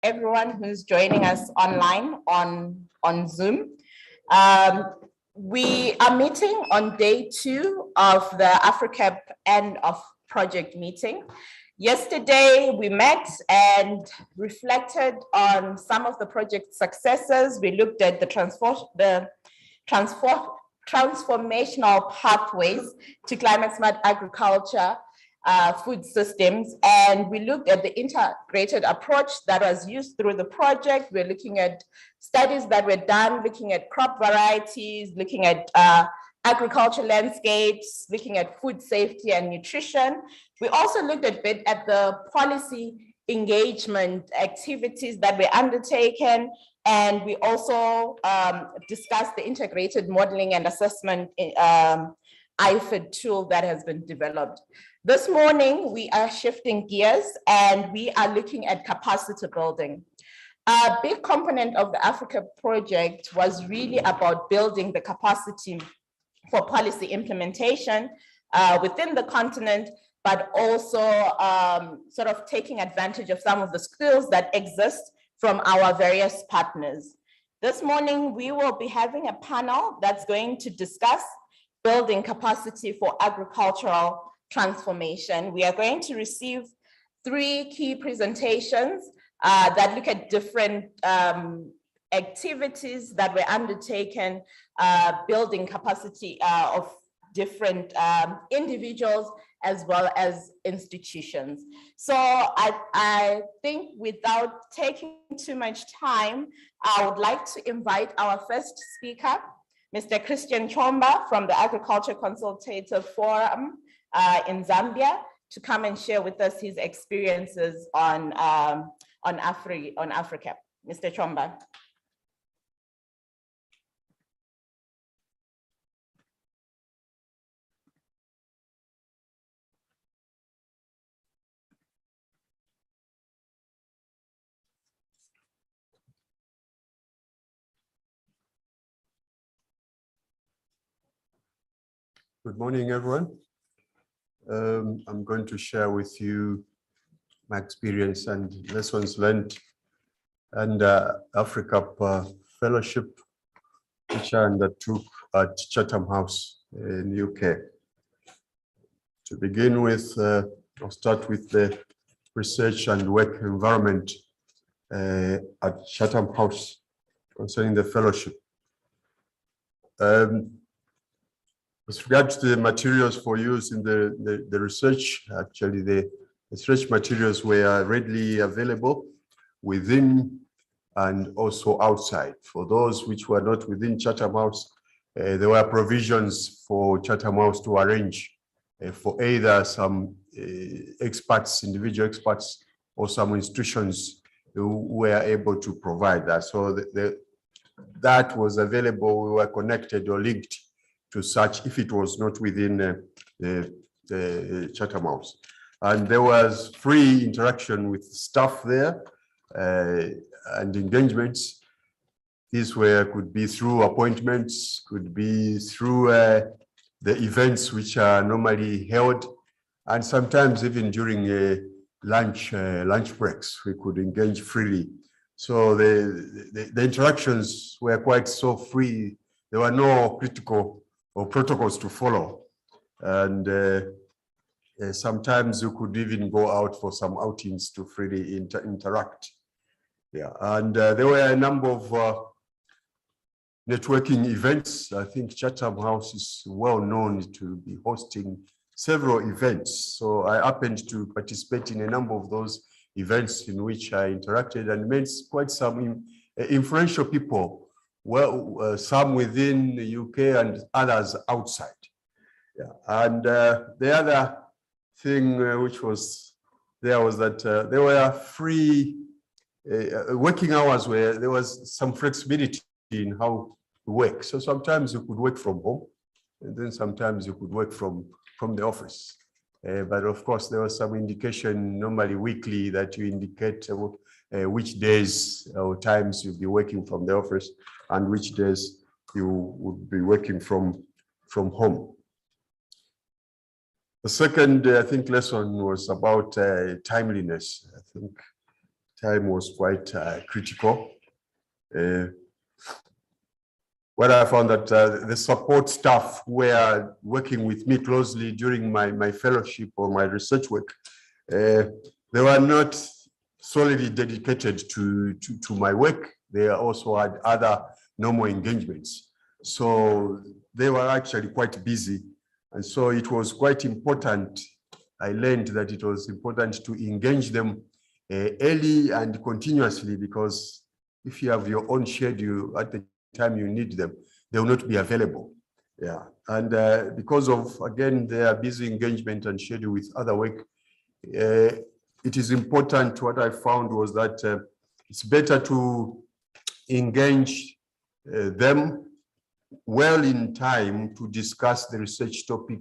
everyone who's joining us online on Zoom. We are meeting on day 2 of the AfriCAP end of project meeting. Yesterday, we met and reflected on some of the project successes. We looked at the transformational pathways to climate smart agriculture, food systems, and we looked at the integrated approach that was used through the project. We're looking at studies that were done, looking at crop varieties, looking at agriculture landscapes, looking at food safety and nutrition. We also looked a bit at the policy engagement activities that were undertaken, and we also discussed the integrated modeling and assessment IFID tool that has been developed. This morning, we are shifting gears and we are looking at capacity building. A big component of the Africa project was really about building the capacity for policy implementation within the continent, but also sort of taking advantage of some of the skills that exist from our various partners. This morning, we will be having a panel that's going to discuss building capacity for agricultural transformation. We are going to receive 3 key presentations that look at different activities that were undertaken, building capacity of different individuals as well as institutions. So I think without taking too much time, I would like to invite our first speaker, Mr. Christian Chomba from the Agriculture Consultative Forum in Zambia, to come and share with us his experiences on Africa. Mr. Chomba. Good morning, everyone. I'm going to share with you my experience and lessons learned and Africa Fellowship, which I undertook at Chatham House in the UK. To begin with, I'll start with the research and work environment at Chatham House concerning the fellowship. With regard to the materials for use in the research, actually the research materials were readily available within and also outside. For those which were not within Chatham House, there were provisions for Chatham House to arrange for either some experts, individual experts, or some institutions who were able to provide that. So that was available. We were connected or linked to such if it was not within the Chatham House. And there was free interaction with staff there and engagements. These could be through appointments, could be through the events which are normally held, and sometimes even during lunch breaks, we could engage freely. So the interactions were quite so free. There were no critical or protocols to follow. And sometimes you could even go out for some outings to freely interact. Yeah, and there were a number of networking events. I think Chatham House is well known to be hosting several events. So I happened to participate in a number of those events in which I interacted and met quite some influential people. Well, some within the UK and others outside. Yeah. And the other thing which was there was that there were free working hours where there was some flexibility in how to work. So sometimes you could work from home, and then sometimes you could work from the office. But of course, there was some indication, normally weekly, that you indicate which days or times you'll be working from the office and which days you would be working from home. The second, I think, lesson was about timeliness. I think time was quite critical. What I found that the support staff were working with me closely during my fellowship or my research work. They were not solely dedicated to my work. They also had other normal engagements. So they were actually quite busy. And so it was quite important. I learned that it was important to engage them early and continuously, because if you have your own schedule at the time you need them, they will not be available. Yeah, and because of, again, their busy engagement and schedule with other work, it is important. What I found was that it's better to engage them well in time to discuss the research topic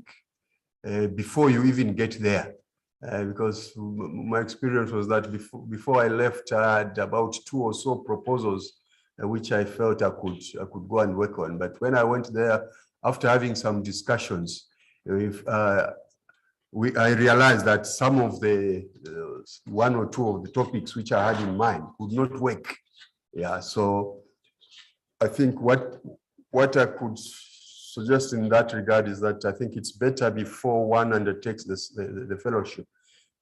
before you even get there. Because my experience was that before I left, I had about 2 or so proposals which I felt I could go and work on. But when I went there, after having some discussions, I realized that some of the 1 or 2 of the topics which I had in mind could not work. Yeah, so I think what I could suggest in that regard is that I think it's better before one undertakes the fellowship,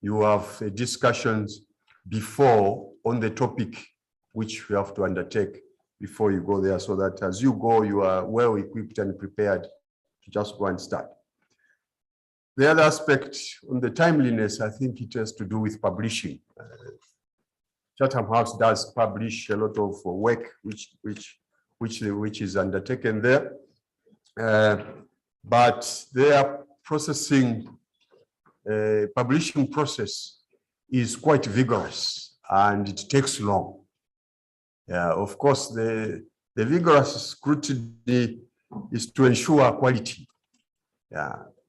you have discussions before on the topic which you have to undertake before you go there, so that as you go, you are well equipped and prepared to just go and start. The other aspect on the timeliness, I think it has to do with publishing. Chatham House does publish a lot of work which is undertaken there, but their publishing process is quite vigorous and it takes long. Of course, the vigorous scrutiny is to ensure quality.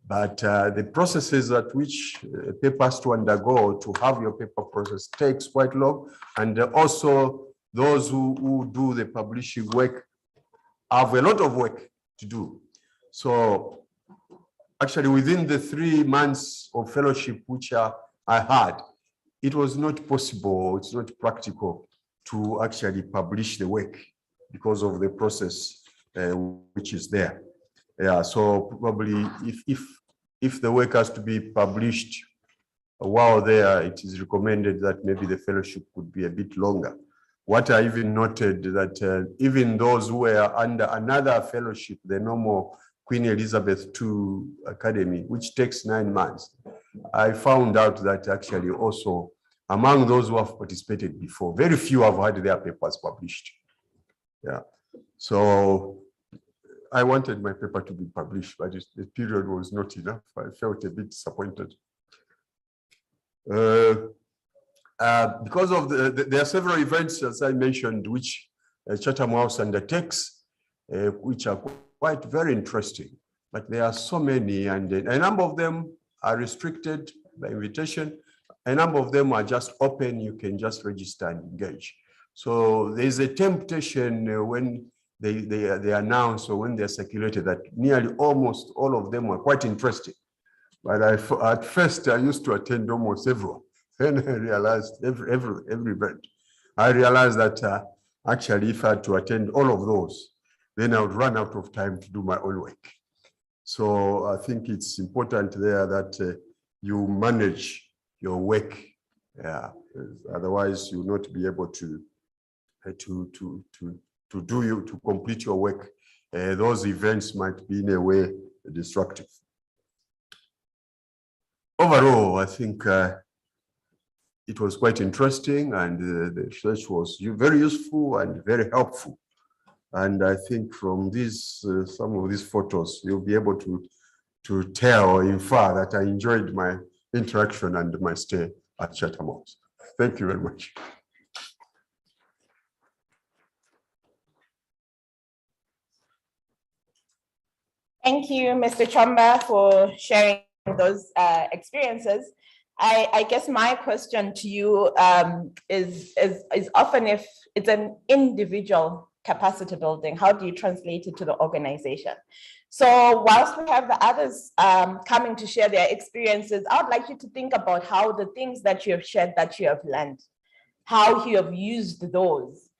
But the processes at which papers to undergo to have your paper process takes quite long. And also those who do the publishing work have a lot of work to do. So actually within the 3 months of fellowship which I had, it was not possible, it's not practical to actually publish the work because of the process which is there. Yeah, so probably if the work has to be published while there, it is recommended that maybe the fellowship could be a bit longer. What I even noted that even those who were under another fellowship, the normal Queen Elizabeth II Academy, which takes 9 months, I found out that actually also among those who have participated before, very few have had their papers published. Yeah, so I wanted my paper to be published, but the period was not enough. I felt a bit disappointed. Because of there are several events, as I mentioned, which Chatham House undertakes, which are quite very interesting, but there are so many, and a number of them are restricted by invitation. A number of them are just open, you can just register and engage. So there's a temptation when they announce or when they're circulated that nearly almost all of them were quite interesting. But at first I used to attend almost everyone. Then I realized every event. I realized that actually if I had to attend all of those, then I would run out of time to do my own work. So I think it's important there that you manage your work. Yeah, otherwise you'll not be able to complete your work. Those events might be in a way destructive. Overall, I think it was quite interesting, and the research was very useful and very helpful. And I think from these some of these photos, you'll be able to tell or infer that I enjoyed my interaction and my stay at Chatham House. Thank you very much. Thank you, Mr. Chomba, for sharing those experiences. I guess my question to you is often, if it's an individual capacity building, how do you translate it to the organization? So whilst we have the others coming to share their experiences, I would like you to think about how the things that you have shared, that you have learned, how you have used those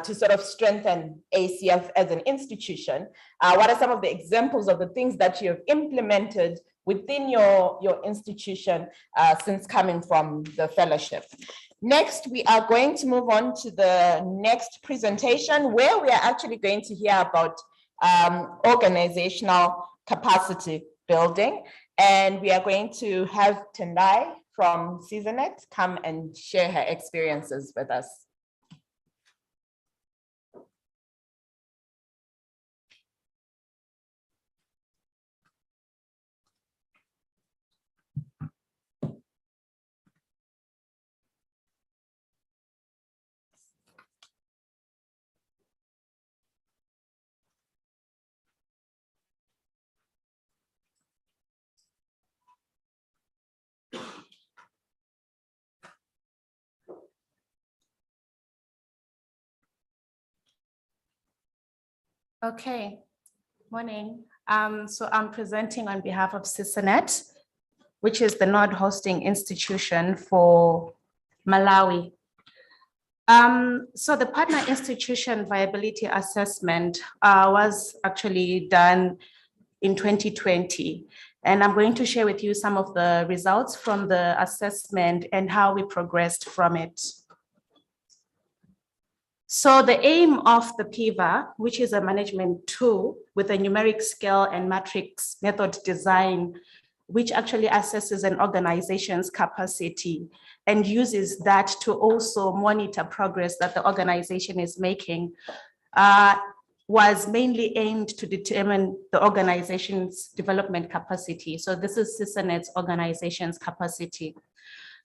to sort of strengthen ACF as an institution. What are some of the examples of the things that you have implemented within your institution since coming from the fellowship? Next, we are going to move on to the next presentation, where we are actually going to hear about organizational capacity building. And we are going to have Tendai from Susannas come and share her experiences with us. Okay, morning. So I'm presenting on behalf of Susannas, which is the node hosting institution for Malawi. So the partner institution viability assessment was actually done in 2020. And I'm going to share with you some of the results from the assessment and how we progressed from it. So the aim of the PIVA, which is a management tool with a numeric scale and matrix method design, which actually assesses an organization's capacity and uses that to also monitor progress that the organization is making, was mainly aimed to determine the organization's development capacity. So this is Susannas organization's capacity.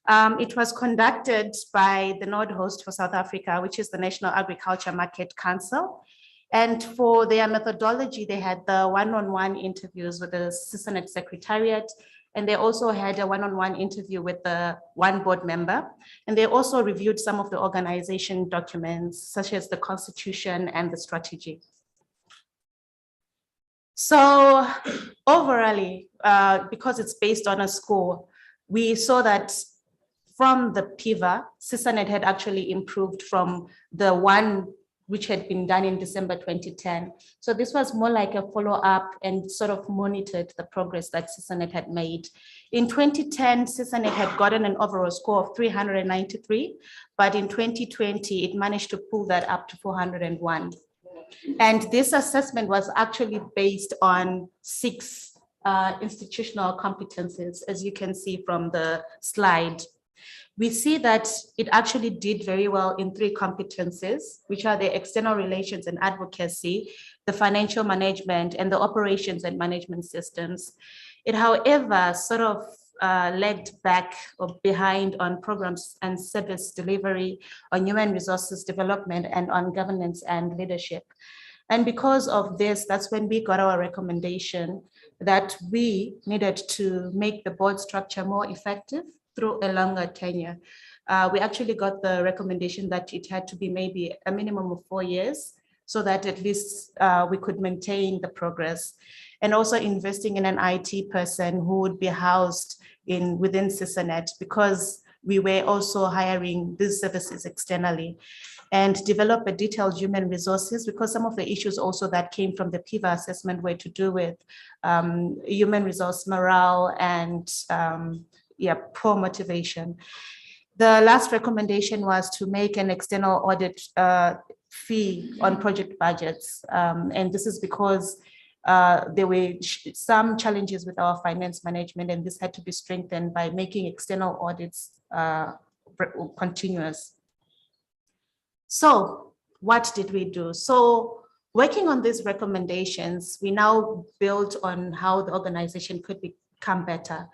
It was conducted by the node host for South Africa, which is the National Agriculture Market Council. And for their methodology, they had the one-on-one interviews with the Susannas Secretariat, and they also had a one-on-one interview with the one board member. And they also reviewed some of the organization documents, such as the constitution and the strategy. So overall, because it's based on a score, we saw that from the PIVA, Susannas had actually improved from the one which had been done in December 2010. So this was more like a follow-up and sort of monitored the progress that Susannas had made. In 2010, Susannas had gotten an overall score of 393, but in 2020, it managed to pull that up to 401. And this assessment was actually based on 6 institutional competencies, as you can see from the slide. We see that it actually did very well in 3 competencies, which are the external relations and advocacy, the financial management, and the operations and management systems. It, however, sort of lagged back or behind on programs and service delivery, on human resources development, and on governance and leadership. And because of this, that's when we got our recommendation that we needed to make the board structure more effective through a longer tenure. We actually got the recommendation that it had to be maybe a minimum of 4 years, so that at least we could maintain the progress. And also investing in an IT person who would be housed within Susannas, because we were also hiring these services externally, and develop a detailed human resources, because some of the issues also that came from the PIVA assessment were to do with human resource morale and poor motivation. The last recommendation was to make an external audit fee on project budgets. And this is because there were some challenges with our finance management, and this had to be strengthened by making external audits continuous. So what did we do? So working on these recommendations, we now built on how the organization could become better.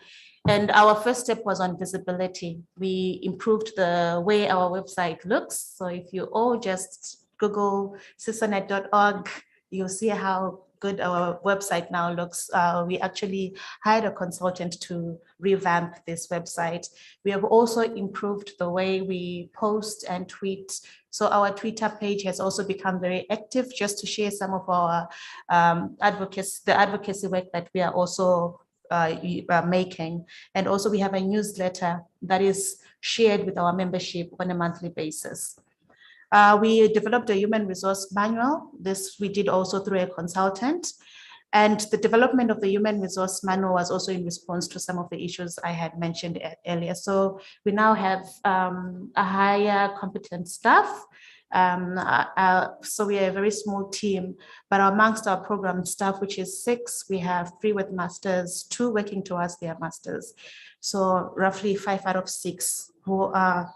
And our first step was on visibility. We improved the way our website looks. So if you all just Google susannas.org, you'll see how good our website now looks. We actually hired a consultant to revamp this website. We have also improved the way we post and tweet. So our Twitter page has also become very active, just to share some of our advocacy work that we are also making. And also we have a newsletter that is shared with our membership on a monthly basis. We developed a human resource manual. This we did also through a consultant. And the development of the human resource manual was also in response to some of the issues I had mentioned earlier. So we now have a higher competent staff. So we are a very small team, but amongst our program staff, which is 6, we have 3 with masters, 2 working towards their masters. So roughly 5 out of 6 who have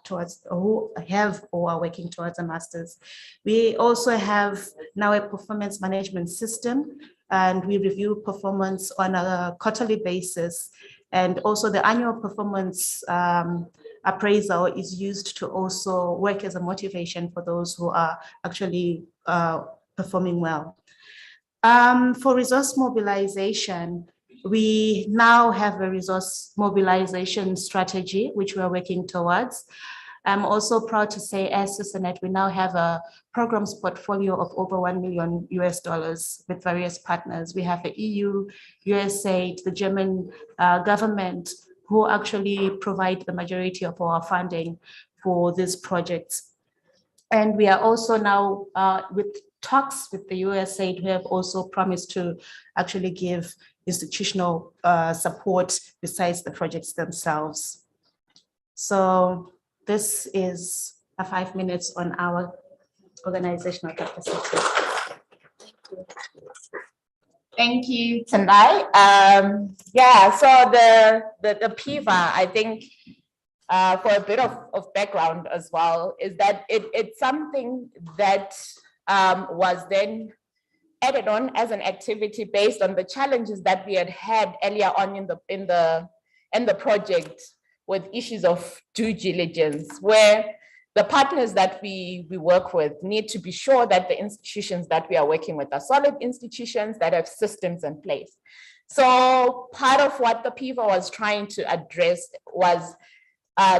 or are working towards a master's. We also have now a performance management system, and we review performance on a quarterly basis. And also the annual performance appraisal is used to also work as a motivation for those who are actually performing well. For resource mobilization, we now have a resource mobilization strategy, which we are working towards. I'm also proud to say, as Susannas, we now have a programs portfolio of over $1 million with various partners. We have the EU, USAID, the German government, who actually provide the majority of our funding for these projects. And we are also now with talks with the USAID, who have also promised to actually give institutional support besides the projects themselves. So this is a 5 minutes on our organizational capacity. Thank you, Tendai. Yeah, so the PIVA, I think, for a bit of background as well, is that it's something that was then added on as an activity based on the challenges that we had earlier on in the project, with issues of due diligence, where the partners that we work with need to be sure that the institutions that we are working with are solid institutions that have systems in place. So part of what the PIVA was trying to address was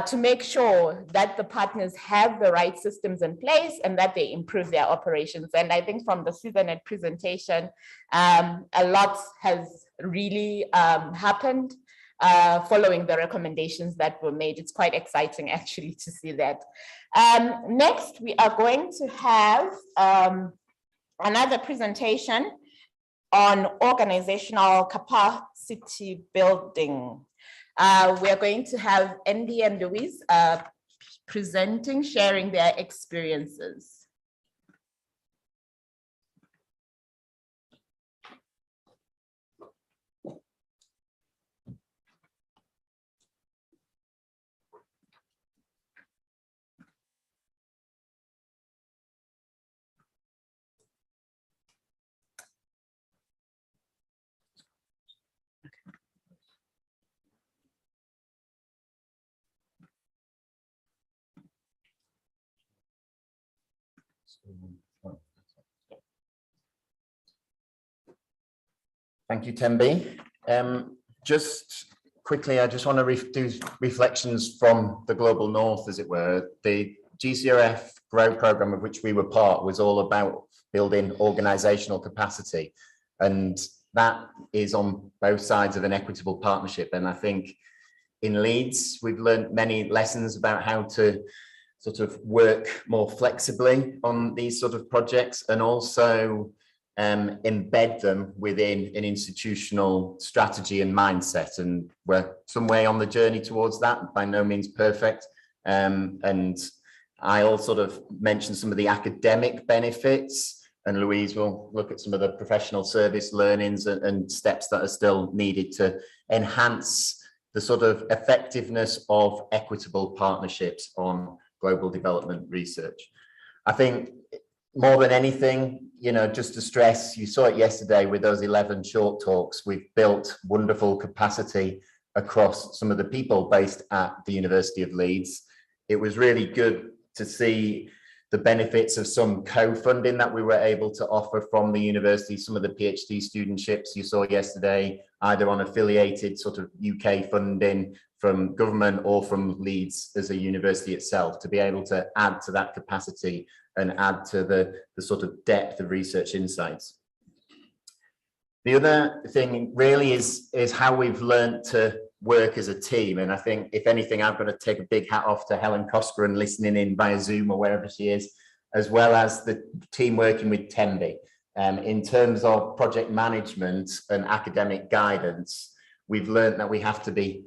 to make sure that the partners have the right systems in place and that they improve their operations. And I think from the Susannas presentation, a lot has really happened following the recommendations that were made. It's quite exciting actually to see that. Next, we are going to have another presentation on organizational capacity building. We are going to have Andy and Louise presenting, sharing their experiences. Thank you, Tembi. Just quickly, I just want to do reflections from the global north, as it were. The GCRF Grow program, of which we were part, was all about building organizational capacity. And that is on both sides of an equitable partnership. And I think in Leeds, we've learned many lessons about how to sort of work more flexibly on these sort of projects, and also embed them within an institutional strategy and mindset. And we're some way on the journey towards that, by no means perfect. And I'll sort of mention some of the academic benefits, and Louise will look at some of the professional service learnings and steps that are still needed to enhance the sort of effectiveness of equitable partnerships on global development research. I think more than anything, you know, just to stress, you saw it yesterday with those 11 short talks, we've built wonderful capacity across some of the people based at the University of Leeds. It was really good to see the benefits of some co-funding that we were able to offer from the university, some of the PhD studentships you saw yesterday, either on affiliated sort of UK funding from government or from Leeds as a university itself, to be able to add to that capacity and add to the sort of depth of research insights. The other thing really is how we've learned to work as a team. And I think, if anything, I've got to take a big hat off to Helen Cosgrove listening in via Zoom or wherever she is, as well as the team working with Tembi. In terms of project management and academic guidance, we've learned that we have to be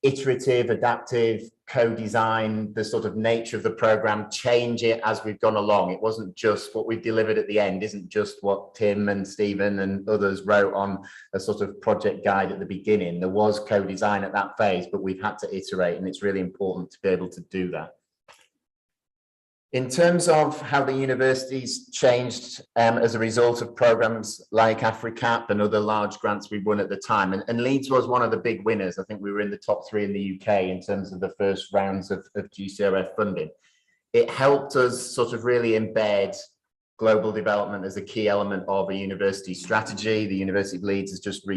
iterative, adaptive, co-design the sort of nature of the program, change it as we've gone along. It wasn't just what we've delivered at the end, isn't just what Tim and Stephen and others wrote on a sort of project guide at the beginning. There was co-design at that phase, but we've had to iterate, and it's really important to be able to do that. In terms of how the university's changed as a result of programs like AfriCap and other large grants we won at the time, and Leeds was one of the big winners. I think we were in the top 3 in the UK in terms of the first rounds of GCRF funding. It helped us sort of really embed global development as a key element of a university strategy. The University of Leeds has just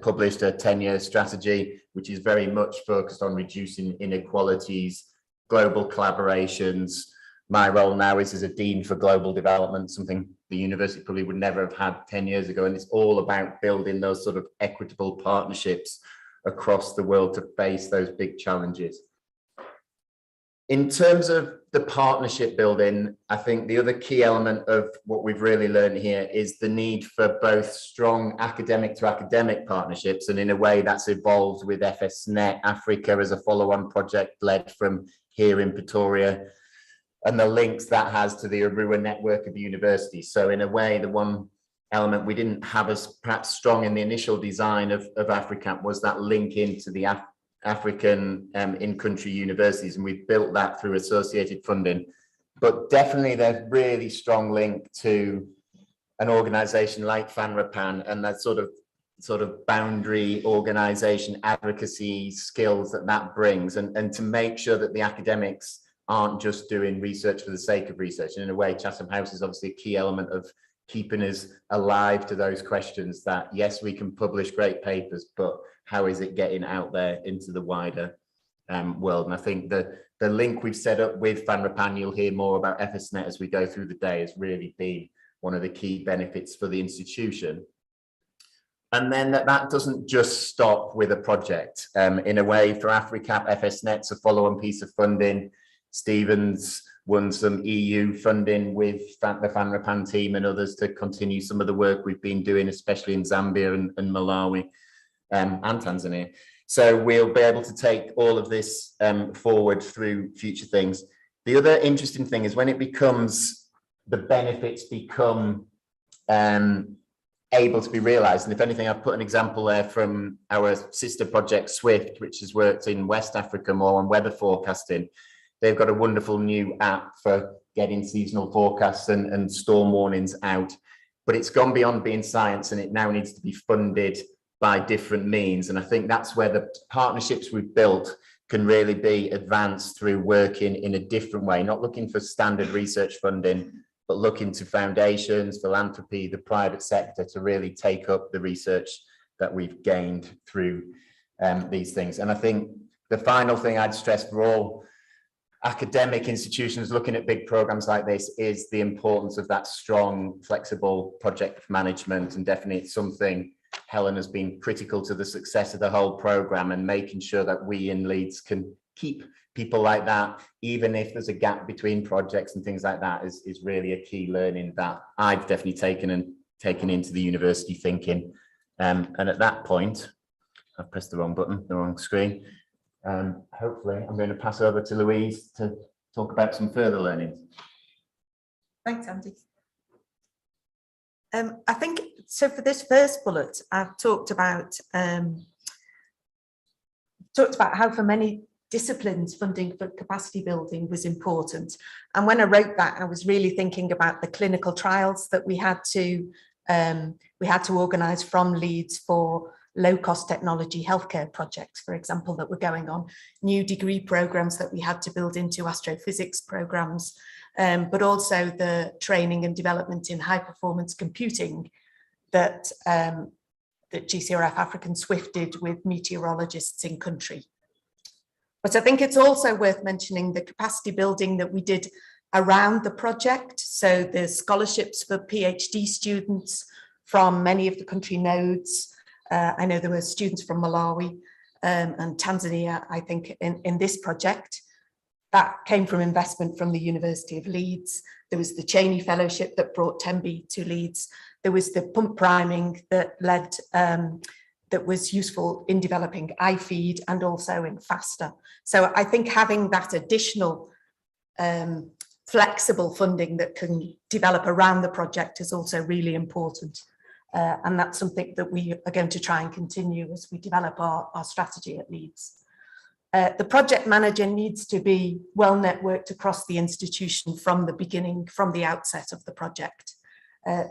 published a 10-year strategy, which is very much focused on reducing inequalities, global collaborations. My role now is as a Dean for Global Development, something the university probably would never have had 10 years ago. And it's all about building those sort of equitable partnerships across the world to face those big challenges. In terms of the partnership building, I think the other key element of what we've really learned here is the need for both strong academic to academic partnerships. And in a way that's evolved with FSNet Africa as a follow-on project led from here in Pretoria, and the links that has to the Arua network of universities. So in a way, the one element we didn't have as perhaps strong in the initial design of AfriCamp was that link into the African in-country universities, and we've built that through associated funding. But definitely there's really strong link to an organization like FANRAPAN and that sort of boundary organization advocacy skills that brings, and to make sure that the academics aren't just doing research for the sake of research. And in a way, Chatham House is obviously a key element of keeping us alive to those questions that, yes, we can publish great papers, but how is it getting out there into the wider world? And I think the link we've set up with FANRAPAN, you'll hear more about FSNet as we go through the day, has really been one of the key benefits for the institution. And then that doesn't just stop with a project. In a way, for AfriCap, FSNet's a follow-on piece of funding. Stephen's won some EU funding with the FANRAPAN team and others to continue some of the work we've been doing, especially in Zambia and Malawi and Tanzania. So we'll be able to take all of this forward through future things. The other interesting thing is when it becomes, the benefits become able to be realized. And if anything, I've put an example there from our sister project SWIFT, which has worked in West Africa more on weather forecasting. They've got a wonderful new app for getting seasonal forecasts and storm warnings out, but it's gone beyond being science and it now needs to be funded by different means. And I think that's where the partnerships we've built can really be advanced through working in a different way, not looking for standard research funding, but looking to foundations, philanthropy, the private sector to really take up the research that we've gained through these things. And I think the final thing I'd stress for all academic institutions looking at big programs like this is the importance of that strong, flexible project management. And definitely it's something Helen has been critical to the success of the whole program, and making sure that we in Leeds can keep people like that, even if there's a gap between projects and things like that, is really a key learning that I've definitely taken into the university thinking. And at that point, I've pressed the wrong button, the wrong screen. Hopefully I'm going to pass over to Louise to talk about some further learnings. Thanks, Andy. I think, so for this first bullet, I've talked about how for many disciplines funding for capacity building was important. And when I wrote that, I was really thinking about the clinical trials that we had to organise from Leeds for low-cost technology healthcare projects, for example, that were going on, new degree programmes that we had to build into astrophysics programmes, but also the training and development in high-performance computing that GCRF African Swift did with meteorologists in country. But I think it's also worth mentioning the capacity building that we did around the project. So the scholarships for PhD students, from many of the country nodes. I know there were students from Malawi and Tanzania, I think, in this project. That came from investment from the University of Leeds. There was the Cheney Fellowship that brought Tembi to Leeds. There was the pump priming that led, that was useful in developing iFeed and also in FASTA. So I think having that additional flexible funding that can develop around the project is also really important. And that's something that we are going to try and continue as we develop our strategy at Leeds. The project manager needs to be well networked across the institution from the beginning, from the outset of the project.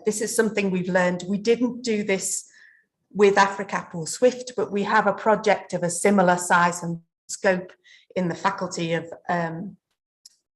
This is something we've learned. We didn't do this with AfriCap or SWIFT, but we have a project of a similar size and scope in the Faculty of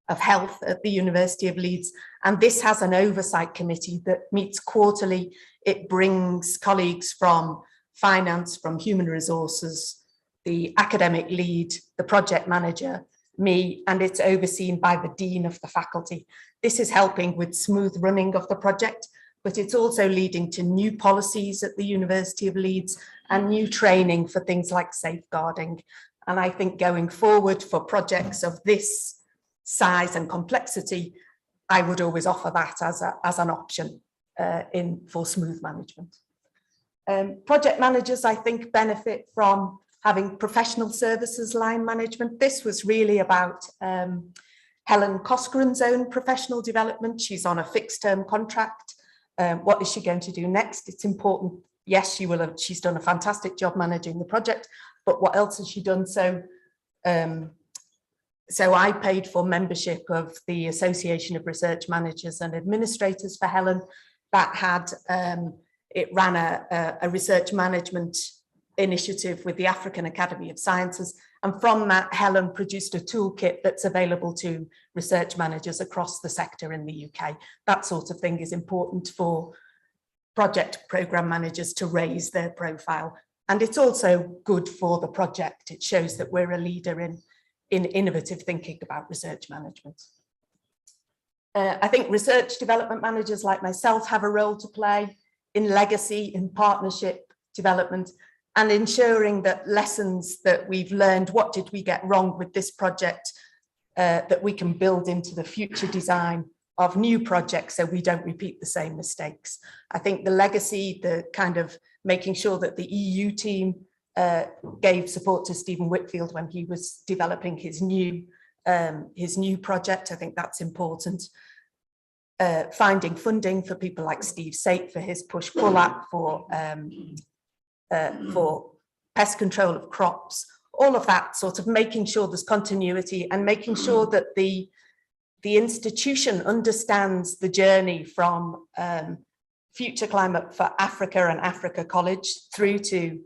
Health at the University of Leeds. And this has an oversight committee that meets quarterly. It brings colleagues from finance, from human resources, the academic lead, the project manager, me, and it's overseen by the dean of the faculty. This is helping with smooth running of the project, but it's also leading to new policies at the University of Leeds and new training for things like safeguarding. And I think going forward for projects of this size and complexity, I would always offer that as an option for smooth management. Project managers, I think, benefit from having professional services line management. This was really about Helen Cosgren's own professional development. She's on a fixed term contract. What is she going to do next? It's important. Yes, she's done a fantastic job managing the project, but what else has she done? So I paid for membership of the Association of Research Managers and Administrators for Helen. That had, it ran a research management initiative with the African Academy of Sciences. And from that, Helen produced a toolkit that's available to research managers across the sector in the UK. That sort of thing is important for project programme managers to raise their profile. And it's also good for the project. It shows that we're a leader in innovative thinking about research management. I think research development managers like myself have a role to play in legacy, in partnership development, and ensuring that lessons that we've learned, what did we get wrong with this project, that we can build into the future design of new projects so we don't repeat the same mistakes. I think the legacy, the kind of making sure that the EU team gave support to Stephen Whitfield when he was developing his new project. I think that's important. Finding funding for people like Steve Sate for his push-pull app for pest control of crops, all of that sort of making sure there's continuity and making sure that the institution understands the journey from Future Climate for Africa and Africa College through to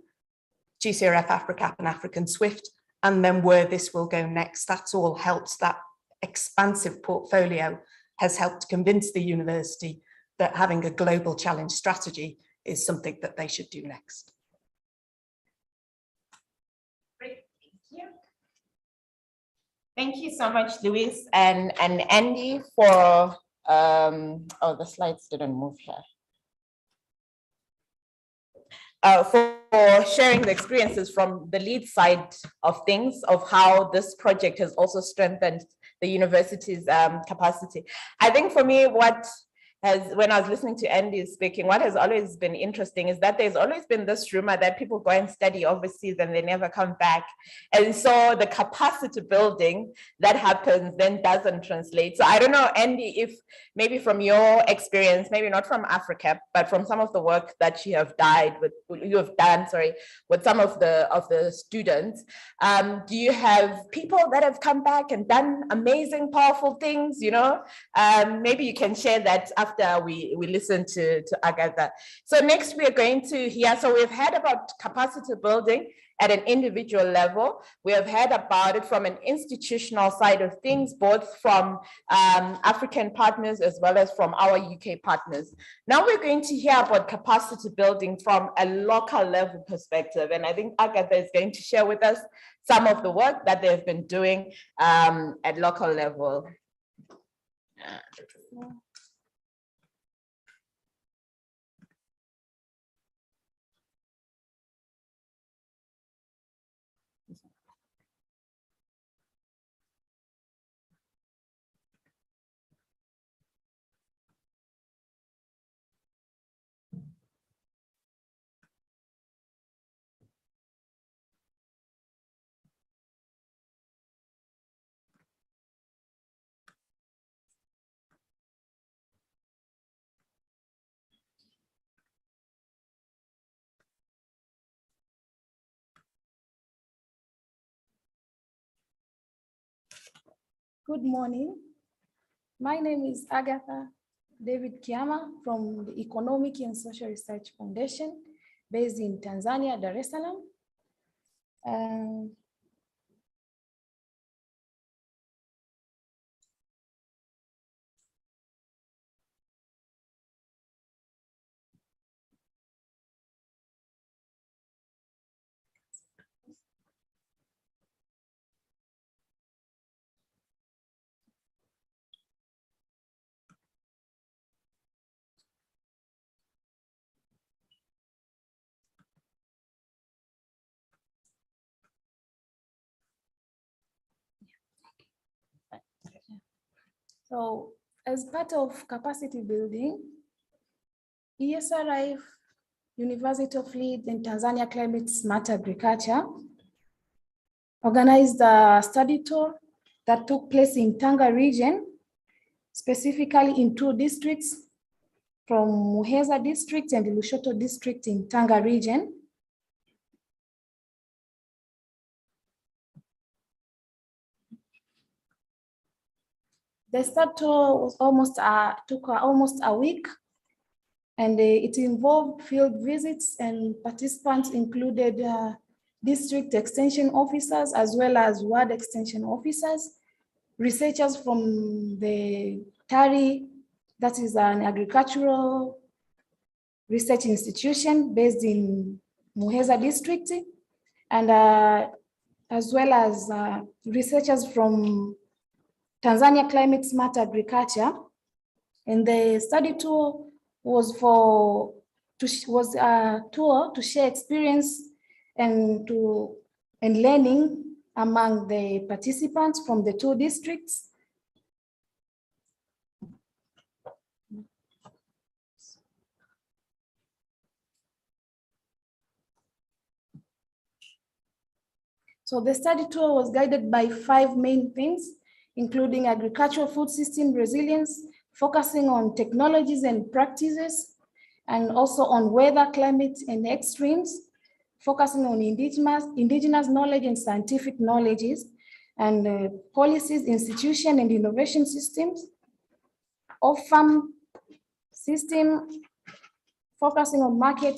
GCRF, AfriCap and African SWIFT, and then where this will go next. That's all helps. That expansive portfolio has helped convince the university that having a global challenge strategy is something that they should do next. Great, thank you. Thank you so much, Louise and Andy for, oh, the slides didn't move here. For sharing the experiences from the lead side of things, of how this project has also strengthened the university's capacity. I think for me, when I was listening to Andy speaking, what has always been interesting is that there's always been this rumor that people go and study overseas and they never come back. And so the capacity building that happens then doesn't translate. So I don't know, Andy, if maybe from your experience, maybe not from Africa, but from some of the work that you have done with some of the students, do you have people that have come back and done amazing, powerful things, you know? Maybe you can share that after we listen to Agatha. So next we are going to hear, so we've heard about capacity building at an individual level. We have heard about it from an institutional side of things, both from African partners as well as from our UK partners. Now we're going to hear about capacity building from a local level perspective. And I think Agatha is going to share with us some of the work that they've been doing at local level. Good morning. My name is Agatha David Kiama from the Economic and Social Research Foundation based in Tanzania, Dar es Salaam. So as part of capacity building, ESRI, University of Leeds and Tanzania Climate Smart Agriculture organized a study tour that took place in Tanga region, specifically in 2 districts, from Muheza district and Lushoto district in Tanga region. The study tour was took almost a week, and it involved field visits, and participants included district extension officers as well as ward extension officers, researchers from the TARI, that is an agricultural research institution based in Muheza district, and as well as researchers from Tanzania Climate Smart Agriculture. And the study tour was a tour to share experience and learning among the participants from the 2 districts. So the study tour was guided by 5 main themes, including agricultural food system resilience, focusing on technologies and practices, and also on weather, climate, and extremes, focusing on indigenous knowledge and scientific knowledges, and policies, institution, and innovation systems, off-farm system, focusing on market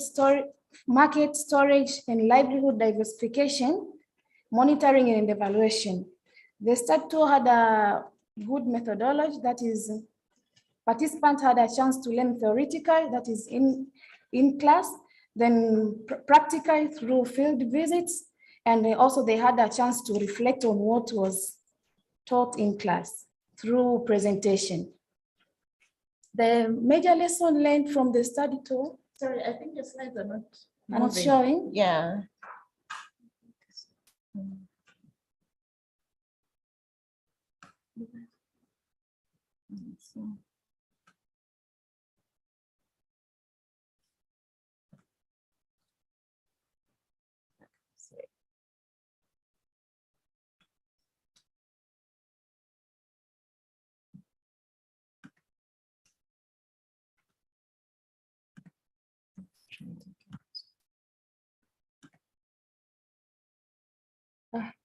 storage and livelihood diversification, monitoring and evaluation. The study tour had a good methodology, that is, participants had a chance to learn theoretical, that is in class, then practical through field visits, and also they had a chance to reflect on what was taught in class through presentation. The major lesson learned from the study tour. Sorry, I think the slides are not moving. Showing. Yeah.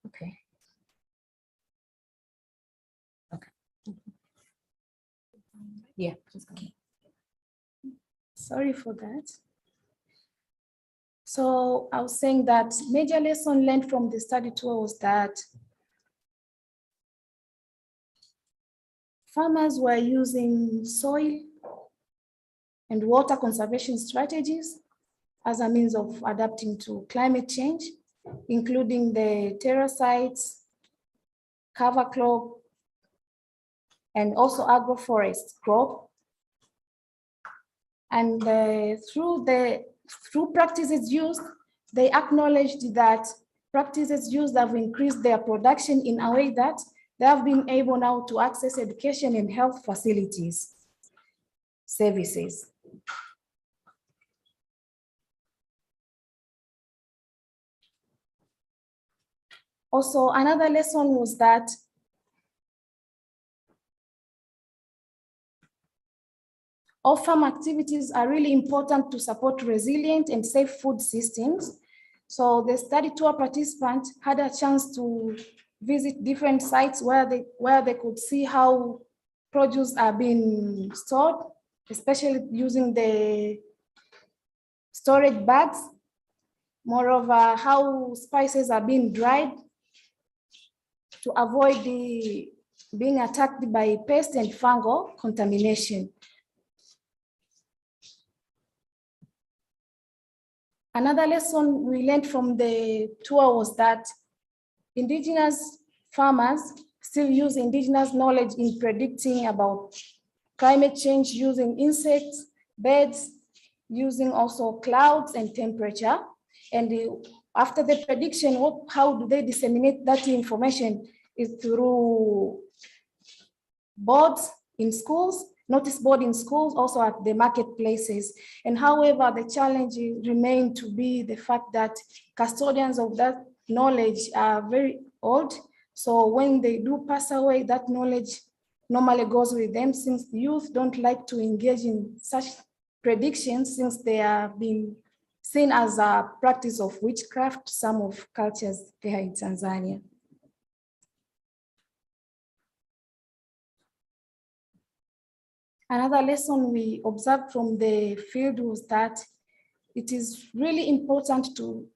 Okay. Okay. Yeah. Okay. Sorry for that. So I was saying that major lesson learned from the study tour was that farmers were using soil and water conservation strategies as a means of adapting to climate change, including the terracides, cover crop, and also agroforest crop. And through practices used, they acknowledged that practices used have increased their production in a way that they have been able now to access education and health facilities, services. Also, another lesson was that off-farm activities are really important to support resilient and safe food systems. So the study tour participants had a chance to visit different sites where they could see how produce are being stored, especially using the storage bags. Moreover, how spices are being dried to avoid being attacked by pest and fungal contamination. Another lesson we learned from the tour was that indigenous farmers still use indigenous knowledge in predicting about climate change using insects, birds, using also clouds and temperature. And after the prediction, how do they disseminate that information? Is through boards in schools, notice board in schools, also at the marketplaces. And however, the challenge remained to be the fact that custodians of that knowledge are very old. So when they do pass away, that knowledge normally goes with them, since youth don't like to engage in such predictions, since they are being seen as a practice of witchcraft, some of cultures there in Tanzania. Another lesson we observed from the field was that it is really important to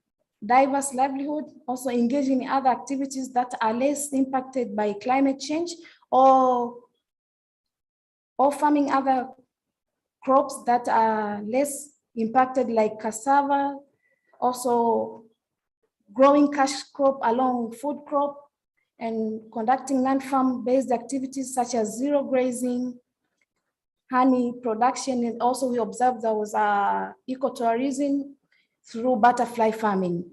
diverse livelihood, also engage in other activities that are less impacted by climate change, or farming other crops that are less impacted, like cassava, also growing cash crop along food crop, and conducting non-farm based activities such as zero grazing, honey production, and also we observed there was ecotourism through butterfly farming.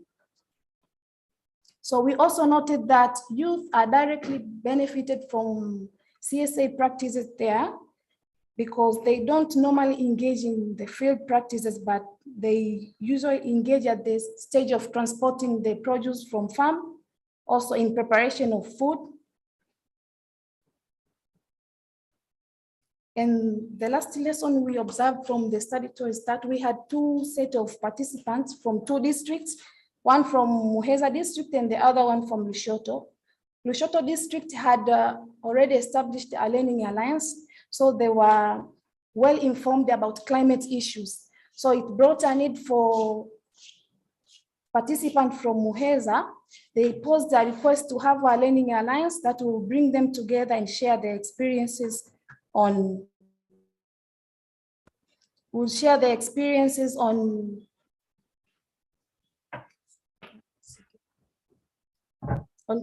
So we also noted that youth are directly benefited from CSA practices there, because they don't normally engage in the field practices, but they usually engage at the stage of transporting the produce from farm, also in preparation of food. And the last lesson we observed from the study tour is that we had two sets of participants from two districts, one from Muheza district and the other one from Lushoto. Lushoto district had already established a learning alliance, so they were well informed about climate issues. So it brought a need for participants from Muheza. They posed a request to have a learning alliance that will bring them together and share their experiences on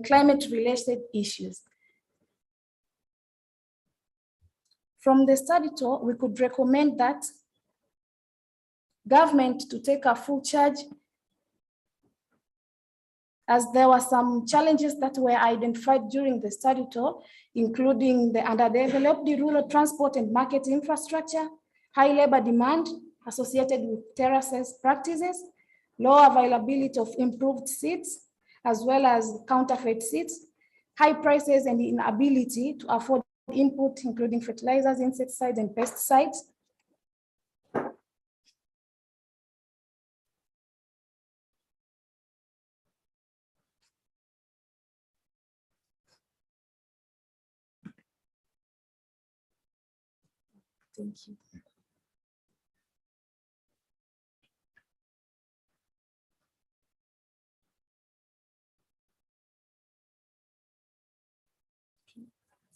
climate-related issues. From the study tour, we could recommend that government to take a full charge, as there were some challenges that were identified during the study tour, including the underdeveloped rural transport and market infrastructure, high labor demand associated with terraces practices, low availability of improved seeds, as well as counterfeit seeds, high prices and inability to afford input, including fertilizers, insecticides, and pesticides. Thank you.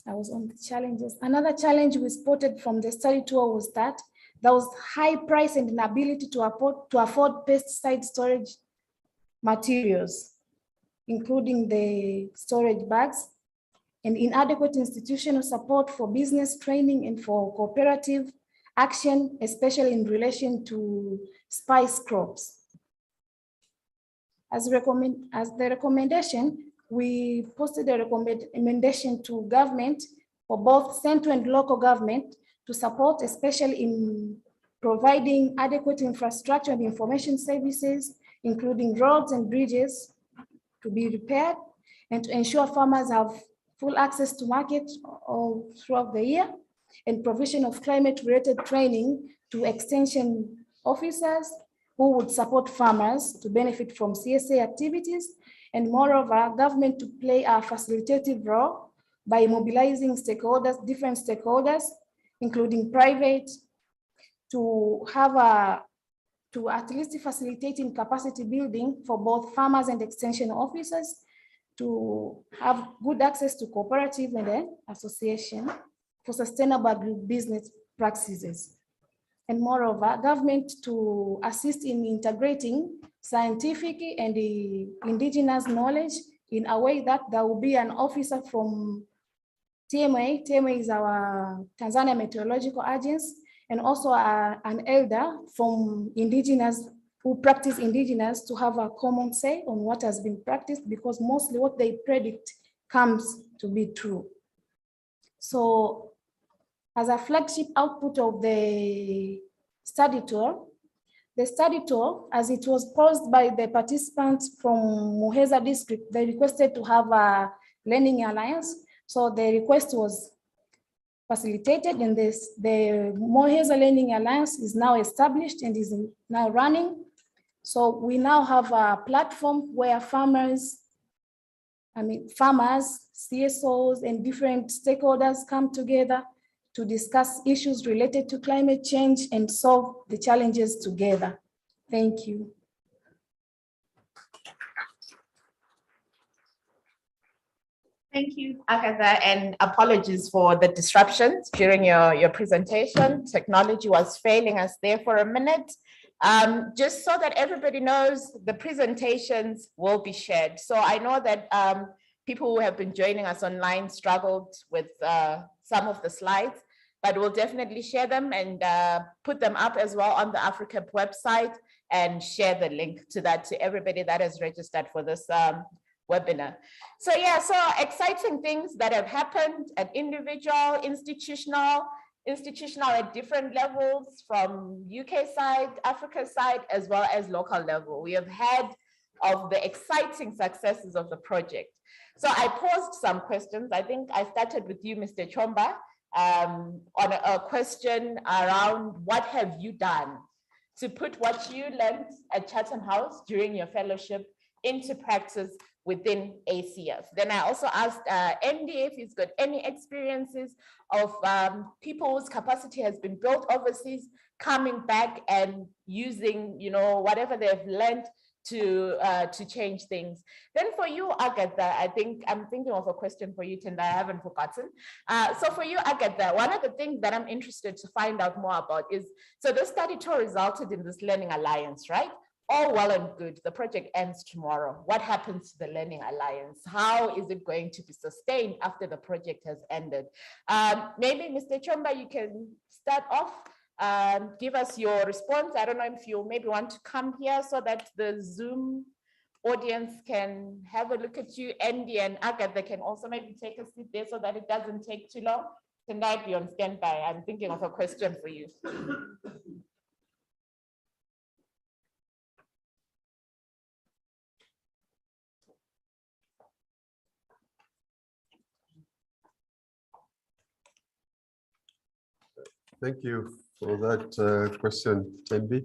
I was on the challenges. Another challenge we spotted from the study tour was that there was high price and inability to afford pesticide storage materials, including the storage bags, and inadequate institutional support for business training and for cooperative action, especially in relation to spice crops. As the recommendation, we posted a recommendation to government for both central and local government to support, especially in providing adequate infrastructure and information services, including roads and bridges to be repaired, and to ensure farmers have full access to market all throughout the year, and provision of climate-related training to extension officers who would support farmers to benefit from CSA activities, And moreover, government to play a facilitative role by mobilizing stakeholders, different stakeholders, including private, to at least facilitating capacity building for both farmers and extension officers, to have good access to cooperative and then association for sustainable agribusiness practices. And moreover, government to assist in integrating scientific and the indigenous knowledge in a way that there will be an officer from TMA. TMA is our Tanzania Meteorological Agency, and also an elder from indigenous who practice indigenous to have a common say on what has been practiced, because mostly what they predict comes to be true. So as a flagship output of the study tour, as it was posed by the participants from Muheza district, they requested to have a learning alliance. So the request was facilitated, and the Muheza Learning Alliance is now established and is now running. So we now have a platform where farmers, CSOs and different stakeholders come together to discuss issues related to climate change and solve the challenges together. Thank you. Thank you, Agatha, and apologies for the disruptions during your presentation. Technology was failing us there for a minute. Just so that everybody knows, the presentations will be shared. So I know that people who have been joining us online struggled with some of the slides, but we'll definitely share them and put them up as well on the AfriCAP website and share the link to that to everybody that has registered for this webinar. So yeah, so exciting things that have happened at individual, institutional at different levels, from UK side, Africa side, as well as local level. We have had of the exciting successes of the project. So I posed some questions. I think I started with you, Mr. Chomba, on a question around what have you done to put what you learned at Chatham House during your fellowship into practice within ACF. Then I also asked Andy if he's got any experiences of people whose capacity has been built overseas, coming back and using, whatever they've learned to change things. Then for you, Agatha, I think I'm thinking of a question for you, Tenda, I haven't forgotten. So for you, Agatha, one of the things that I'm interested to find out more about is, so the study tour resulted in this learning alliance, right? All well and good, the project ends tomorrow. What happens to the Learning Alliance? How is it going to be sustained after the project has ended? Maybe Mr. Chomba, you can start off, give us your response. I don't know if you maybe want to come here so that the Zoom audience can have a look at you. Andy and Agatha can also maybe take a seat there so that it doesn't take too long. Tonight, be on standby. I'm thinking of a question for you. Thank you for that question, Tembi.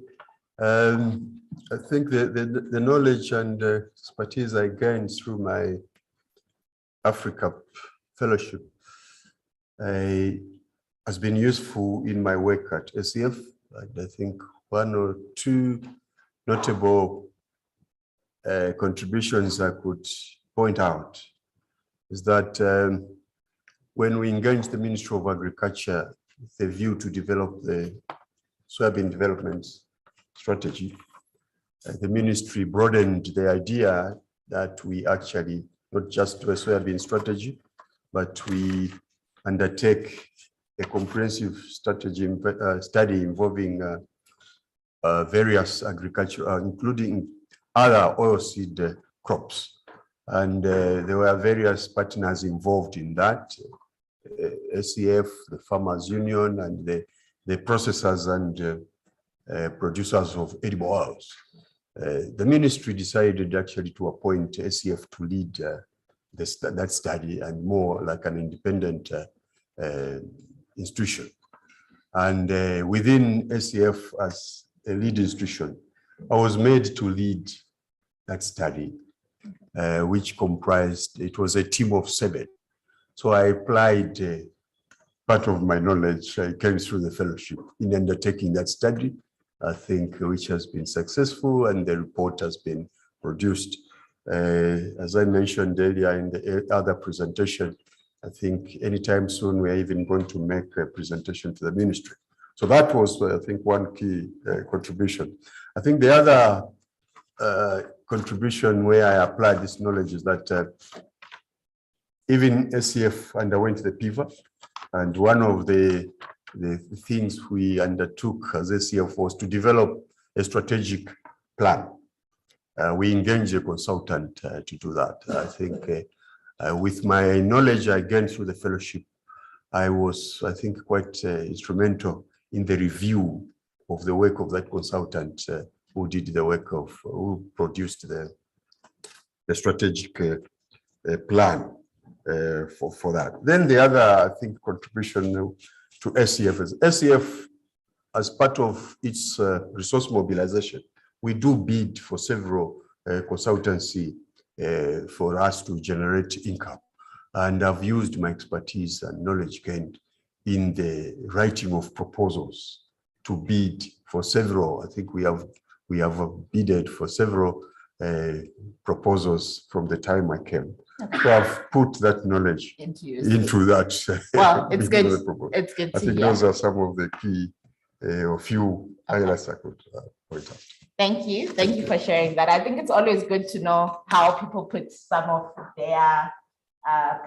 I think the knowledge and expertise I gained through my Africa fellowship has been useful in my work at ACF. And I think one or two notable contributions I could point out is that when we engaged the Ministry of Agriculture with a view to develop the soybean development strategy, the ministry broadened the idea that we actually not just do a soybean strategy, but we undertake a comprehensive strategy study involving various agriculture, including other oilseed crops. And there were various partners involved in that. ACF, the Farmers Union, and the processors and producers of edible oils. The ministry decided actually to appoint ACF to lead that study, and more like an independent institution. And within ACF as a lead institution, I was made to lead that study which comprised, it was a team of 7. So I applied part of my knowledge. I came through the fellowship in undertaking that study, I think, which has been successful, and the report has been produced. As I mentioned earlier in the other presentation, I think anytime soon we're even going to make a presentation to the ministry. So that was, I think, one key contribution. I think the other contribution where I applied this knowledge is that even SCF underwent the PIVA, and one of the things we undertook as SCF was to develop a strategic plan. We engaged a consultant to do that. I think with my knowledge I gained through the fellowship, I was, I think, quite instrumental in the review of the work of that consultant who did the work of, who produced the strategic plan for that. Then the other, I think, contribution to SCF is SCF, as part of its resource mobilization, we do bid for several consultancy for us to generate income. And I've used my expertise and knowledge gained in the writing of proposals to bid for several. I think we have bidded for several proposals from the time I came. Okay. So I've put that knowledge into that. Well, it's good. It's good to I think those are some of the key or few highlights I could point out. Thank you. Thank you for sharing that. I think it's always good to know how people put some of their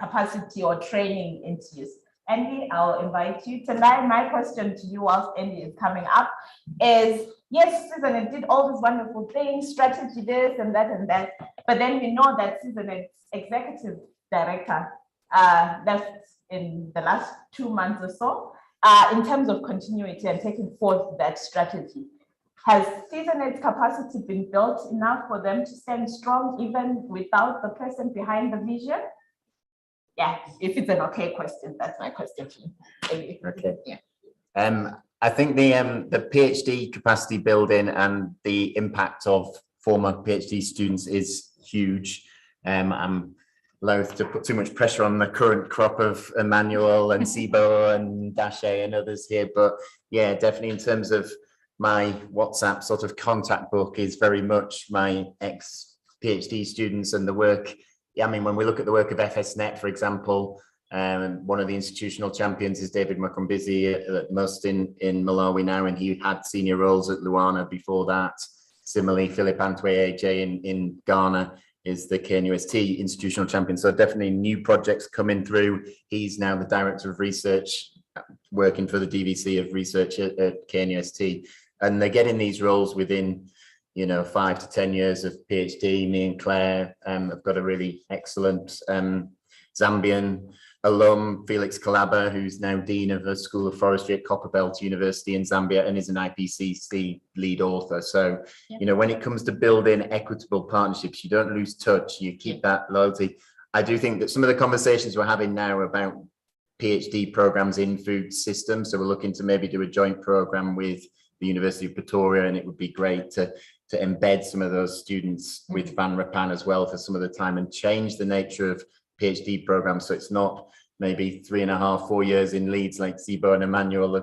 capacity or training into use. Andy, I'll invite you. Tonight, my question to you whilst Andy is coming up is, yes, Susan did all these wonderful things, strategy this and that, but then we know that Susan's executive director left in the last 2 months or so. In terms of continuity and taking forth that strategy, has Susan's capacity been built enough for them to stand strong even without the person behind the vision? Yeah, if it's an okay question, that's my question to you. Okay. Yeah. I think the PhD capacity building and the impact of former PhD students is huge. I'm loath to put too much pressure on the current crop of Emmanuel and Sibo and Dashe and others here, but yeah, definitely in terms of my WhatsApp sort of contact book is very much my ex-PhD students and the work. I mean, when we look at the work of FSNet, for example, one of the institutional champions is David Mukumbizi at Must in Malawi now, and he had senior roles at Luana before that. Similarly, Philip Antwe AJ in Ghana is the KNUST institutional champion. So definitely new projects coming through. He's now the director of research, working for the DVC of research at KNUST. And they're getting these roles within, 5 to 10 years of PhD. Me and Claire have got a really excellent Zambian alum, Felix Kalaba, who's now Dean of the School of Forestry at Copperbelt University in Zambia and is an IPCC lead author. So, when it comes to building equitable partnerships, you don't lose touch, you keep that loyalty. I do think that some of the conversations we're having now about PhD programs in food systems, so we're looking to maybe do a joint program with the University of Pretoria, and it would be great to embed some of those students with Van Rapan as well for some of the time and change the nature of PhD programs. So it's not maybe 3.5, 4 years in Leeds like Sibo and Emmanuel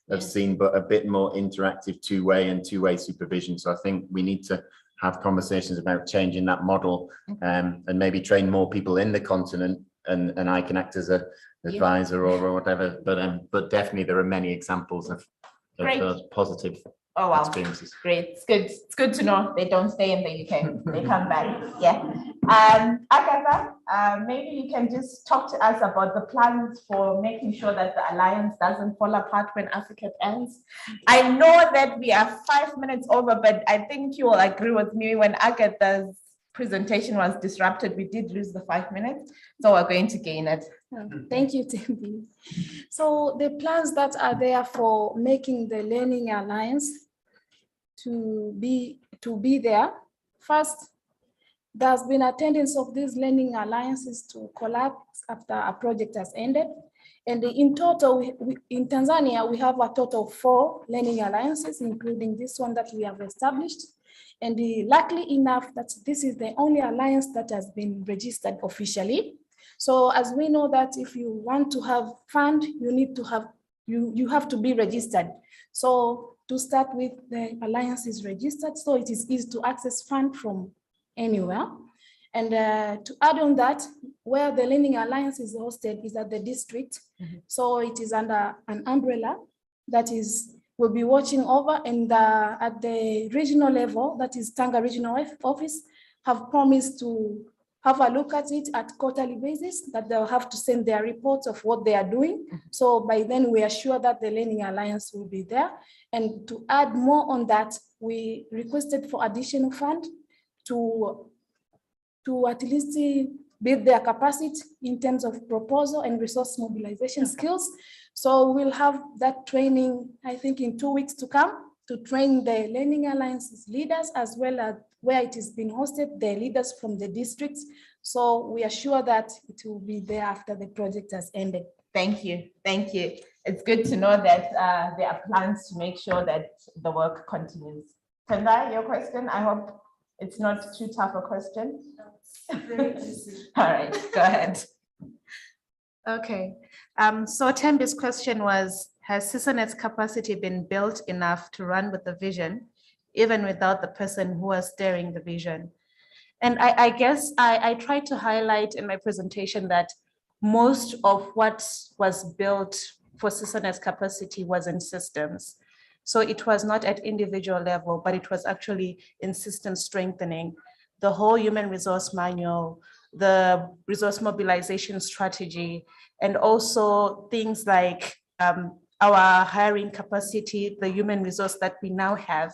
have seen, but a bit more interactive two-way supervision. So I think we need to have conversations about changing that model and maybe train more people in the continent, and I can act as an advisor or whatever. But definitely there are many examples of those positive experiences. Great. It's good to know they don't stay in the UK, they come back. Yeah. Agatha, maybe you can just talk to us about the plans for making sure that the alliance doesn't fall apart when Africa ends. I know that we are 5 minutes over, but I think you will agree with me, when Agatha's presentation was disrupted, we did lose the 5 minutes, so we're going to gain it. Thank you, Tembi. So the plans that are there for making the Learning Alliance to be there. First, there's been attendance of these Learning Alliances to collapse after a project has ended. And in total, in Tanzania, we have a total of 4 Learning Alliances, including this one that we have established. And luckily enough, that this is the only alliance that has been registered officially. So as we know that if you want to have fund, you need to have, you have to be registered. So to start with, the alliance is registered, so it is easy to access fund from anywhere. And to add on that, where the Learning Alliance is hosted is at the district. So it is under an umbrella that is, will be watching over, and at the regional level, that is Tanga Regional Office, have promised to have a look at it at quarterly basis, that they'll have to send their reports of what they are doing. So by then we are sure that the Learning Alliance will be there. And to add more on that, we requested for additional fund to at least build their capacity in terms of proposal and resource mobilization skills. So we'll have that training, I think, in 2 weeks to come, to train the Learning Alliance's leaders, as well as where it is being hosted, the leaders from the districts. So we are sure that it will be there after the project has ended. Thank you. Thank you. It's good to know that there are plans to make sure that the work continues. Tanda, your question? I hope it's not too tough a question. All right, go ahead. Okay, so Tembi's question was, has Susanna's capacity been built enough to run with the vision, even without the person who was steering the vision? And I guess I tried to highlight in my presentation that most of what was built for Susanna's capacity was in systems. So it was not at individual level, but it was actually in system strengthening. The whole human resource manual, the resource mobilization strategy, and also things like our hiring capacity, the human resource that we now have.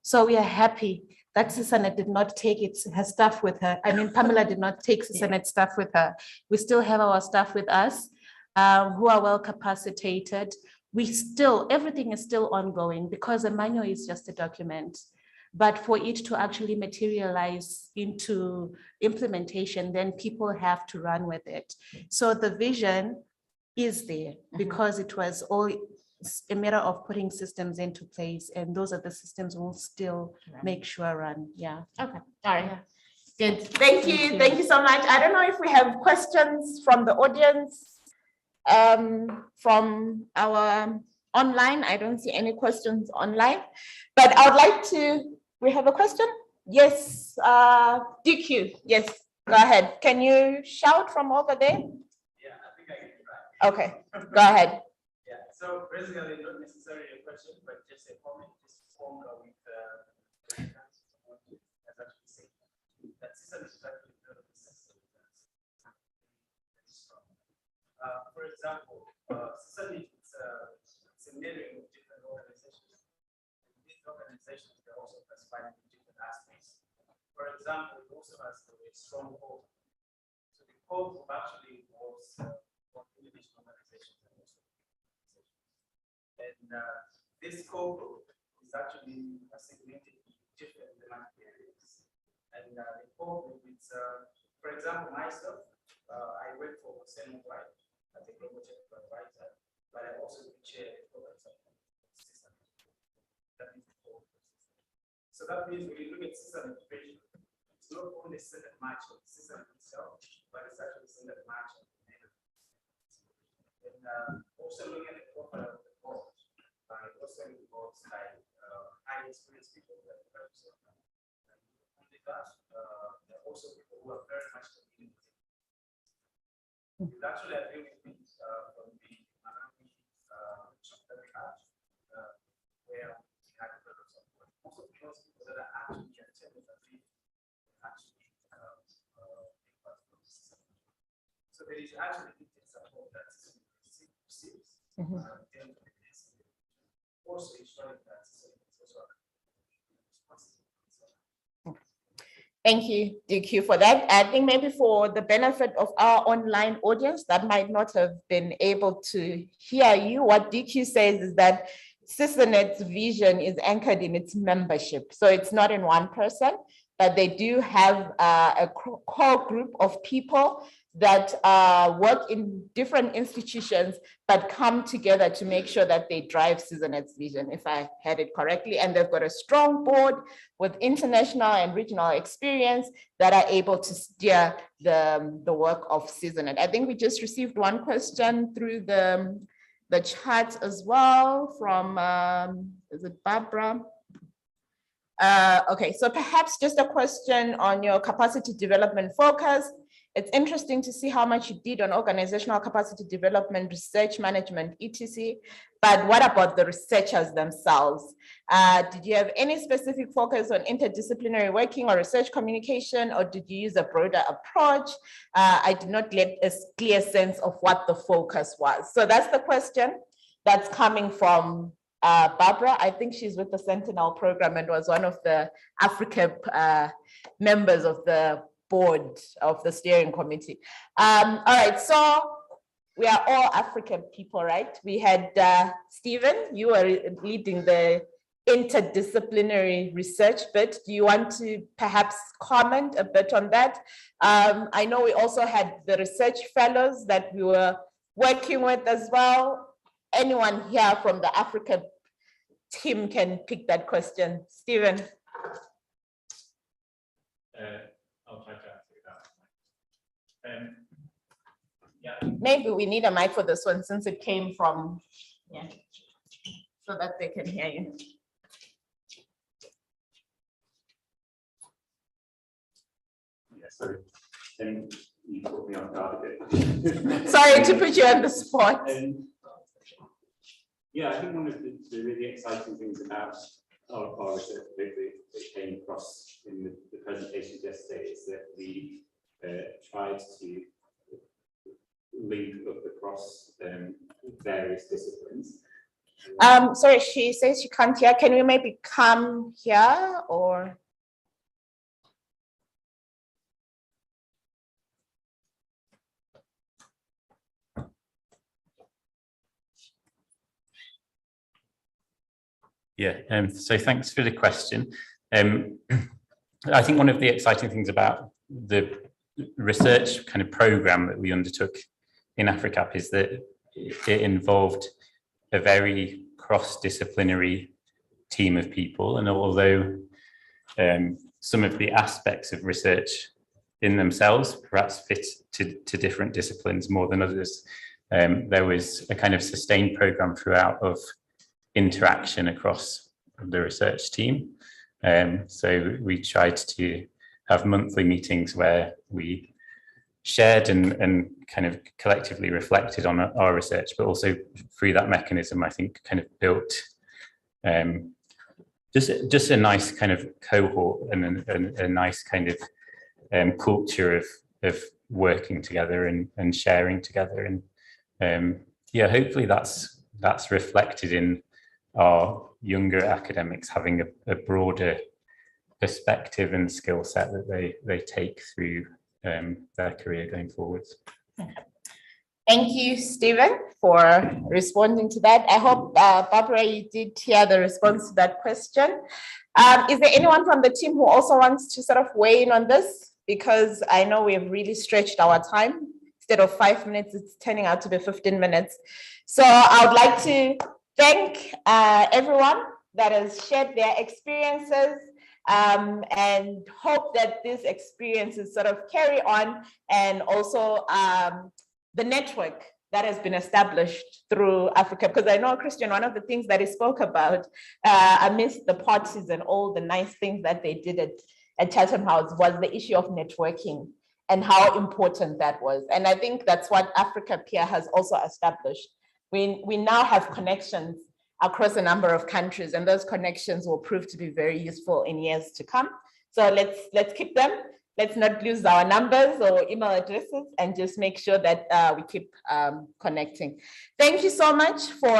So we are happy that Susanna did not take her staff with her. I mean, Pamela did not take Susanna's staff with her. We still have our staff with us who are well capacitated. Everything is still ongoing because a manual is just a document. But for it to actually materialize into implementation, then people have to run with it. So the vision is there because it was all a matter of putting systems into place, and those are the systems we'll still make sure run. Yeah. Okay. All right. Yeah. Good. Thank you. Thank you so much. I don't know if we have questions from the audience, from our online. I don't see any questions online, but I would like to. We have a question? Yes, DQ. Yes, go ahead. Can you shout from over there? Yeah, I think I can try. Okay, go ahead. Yeah, so basically not necessarily a question, but just a comment. This form with as actually saying that system is actually built the system that's strong. For example, system it's a mirroring of different organizations. These organizations are also classified in different aspects. For example, it also has a strong core. So the core group actually was individual organizations and also organizations. And this core group is actually segmented in different thematic areas. And the core group is, for example, myself, I work for Senior White, I think global technical advisor, but I also chair the program system. That means the core group. So that means when you look at system integration, it's not only centered match of the system itself, but it's actually centered match of the data. And also looking at the profile of the board, it also involves like high experienced people that represent. Only that, there are also people who are very much committed. Actually, I agree with me from the Miami workshop that we had, where we had a lot of support. Also, because people that are actually attending the field actually so there is actually support that receives. Also ensuring that it's also Thank you, DQ, for that. I think maybe for the benefit of our online audience that might not have been able to hear you, what DQ says is that Susanna's vision is anchored in its membership. So it's not in one person, but they do have a core group of people that work in different institutions, but come together to make sure that they drive Susannas' vision, if I had it correctly. And they've got a strong board with international and regional experience that are able to steer the work of Susannas. I think we just received one question through the chat as well from, is it Barbara? Okay, so perhaps just a question on your capacity development focus. It's interesting to see how much you did on organizational capacity development, research management, etc. But what about the researchers themselves? Did you have any specific focus on interdisciplinary working or research communication, or did you use a broader approach? I did not get a clear sense of what the focus was. So that's the question that's coming from Barbara. I think she's with the Sentinel program and was one of the Africa members of the board of the steering committee. All right, so we are all African people, right? We had Stephen, you were leading the interdisciplinary research bit. Do you want to perhaps comment a bit on that? I know we also had the research fellows that we were working with as well. Anyone here from the Africa team can pick that question. Stephen. I'll try to answer that. Yeah. Maybe we need a mic for this one since it came from, yeah, so that they can hear you. Yeah, sorry. You put me on guard a bit. Sorry to put you on the spot. Yeah, I think one of the really exciting things about our research that came across in the presentations yesterday is that we tried to link up across various disciplines. Sorry, she says she can't hear. Can we maybe come here or? Yeah, so thanks for the question. I think one of the exciting things about the research kind of program that we undertook in AfriCap is that it involved a very cross-disciplinary team of people. And although some of the aspects of research in themselves perhaps fit to different disciplines more than others, there was a kind of sustained program throughout of interaction across the research team. So we tried to have monthly meetings where we shared and kind of collectively reflected on our research, but also through that mechanism, I think kind of built just a nice kind of cohort and a nice kind of culture of working together and sharing together. And yeah, hopefully that's reflected in our younger academics having a broader perspective and skill set that they take through their career going forwards. Thank you, Stephen, for responding to that. I hope, Barbara, you did hear the response to that question. Is there anyone from the team who also wants to sort of weigh in on this? Because I know we've really stretched our time. Instead of 5 minutes, it's turning out to be 15 minutes. So I would like to thank everyone that has shared their experiences and hope that these experiences sort of carry on, and also the network that has been established through Africa. Because I know, Christian, one of the things that he spoke about amidst the parties and all the nice things that they did at Chatham House was the issue of networking and how important that was. And I think that's what Africa Peer has also established. We now have connections across a number of countries, and those connections will prove to be very useful in years to come. So let's keep them. Let's not lose our numbers or email addresses, and just make sure that we keep connecting. Thank you so much for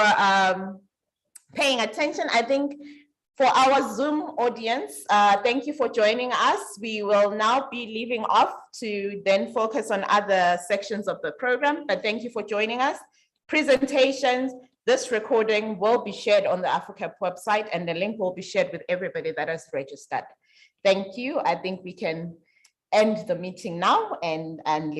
paying attention. I think for our Zoom audience, thank you for joining us. We will now be leaving off to then focus on other sections of the program, but thank you for joining us. Presentations, this recording will be shared on the AfriCap website, and the link will be shared with everybody that has registered. Thank you. I think we can end the meeting now and leave.